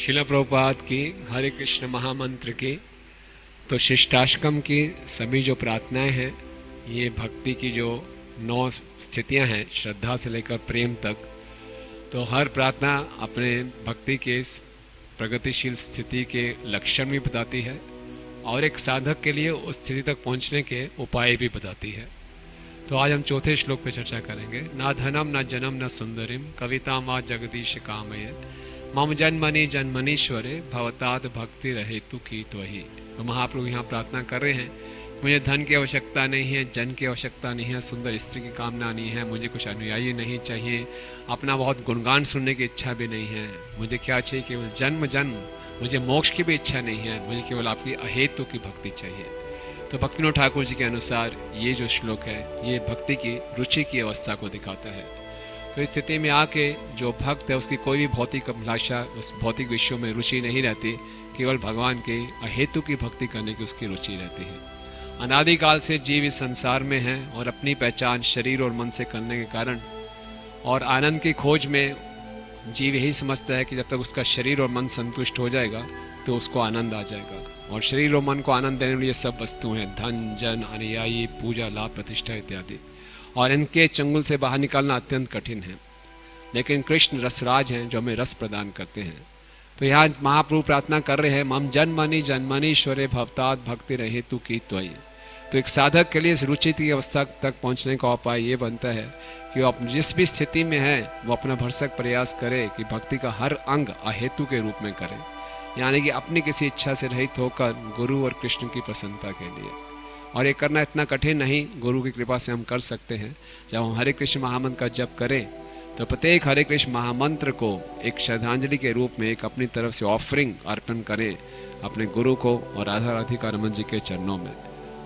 शिला प्रभुपाद की हरे कृष्ण महामंत्र की तो शिष्टाष्टकम की सभी जो प्रार्थनाएं हैं, ये भक्ति की जो 9 स्थितियां हैं, श्रद्धा से लेकर प्रेम तक, तो हर प्रार्थना अपने भक्ति के इस प्रगतिशील स्थिति के लक्षण भी बताती है और एक साधक के लिए उस स्थिति तक पहुंचने के उपाय भी बताती है। तो आज हम चौथे श्लोक पे चर्चा करेंगे। ना धनम न जन्म न सुंदरिम कविता मा जगदीश कामय मम जन्मनि जन्मनीश्वरे भवतात भक्ति रहेतु की त्वहि। तो महाप्रभु यहाँ प्रार्थना कर रहे हैं, मुझे धन की आवश्यकता नहीं है, जन की आवश्यकता नहीं है, सुंदर स्त्री की कामना नहीं है, मुझे कुछ अनुयायी नहीं चाहिए, अपना बहुत गुणगान सुनने की इच्छा भी नहीं है, मुझे क्या चाहिए, केवल जन्म जन्म, मुझे मोक्ष की भी इच्छा नहीं है, मुझे केवल आपकी अहेतु की भक्ति चाहिए। तो भक्तिविनोद ठाकुर जी के अनुसार ये जो श्लोक है, ये भक्ति की रुचि की अवस्था को दिखाता है। तो इस स्थिति में आके जो भक्त है उसकी कोई भी भौतिक अभिलाषा, उस भौतिक विषयों में रुचि नहीं रहती, केवल भगवान के अहेतु की भक्ति करने की उसकी रुचि रहती है। अनादिकाल से जीव इस संसार में है और अपनी पहचान शरीर और मन से करने के कारण और आनंद की खोज में जीव यही समझता है कि जब तक उसका शरीर और मन संतुष्ट हो जाएगा तो उसको आनंद आ जाएगा। और शरीर और मन को आनंद देने वाली ये सब वस्तुएं हैं, धन जन अनुयायी पूजा लाभ प्रतिष्ठा इत्यादि, और इनके चंगुल से बाहर निकालना अत्यंत कठिन है। लेकिन कृष्ण रसराज हैं जो हमें रस प्रदान करते हैं। तो यहाँ महाप्रभु प्रार्थना कर रहे हैं, मम जन्मनि जन्मनीश्वरे भवतात भक्ति रहेतु की त्वयि। तो एक साधक के लिए इस रुचि की अवस्था तक पहुँचने का उपाय ये बनता है कि वो जिस भी स्थिति में है वो अपना भरसक प्रयास करे कि भक्ति का हर अंग अहेतु के रूप में करे, यानी कि अपनी किसी इच्छा से रहित होकर गुरु और कृष्ण की प्रसन्नता के लिए। और ये करना इतना कठिन नहीं, गुरु की कृपा से हम कर सकते हैं। जब हम हरे कृष्ण महामंत्र का जप करें तो प्रत्येक हरे कृष्ण महामंत्र को एक श्रद्धांजलि के रूप में एक अपनी तरफ से ऑफरिंग अर्पण करें अपने गुरु को और राधा राधिका रमन जी के चरणों में।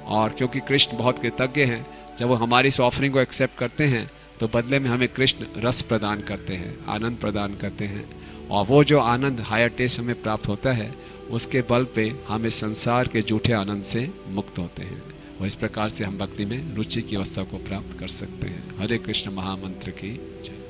और क्योंकि कृष्ण बहुत कृतज्ञ हैं, जब वो हमारी इस ऑफरिंग को एक्सेप्ट करते हैं तो बदले में हमें कृष्ण रस प्रदान करते हैं, आनंद प्रदान करते हैं। और वो जो आनंद हायर टेस्ट हमें प्राप्त होता है, उसके बल पे हम इस संसार के झूठे आनंद से मुक्त होते हैं और इस प्रकार से हम भक्ति में रुचि की अवस्था को प्राप्त कर सकते हैं। हरे कृष्ण महामंत्र की जय।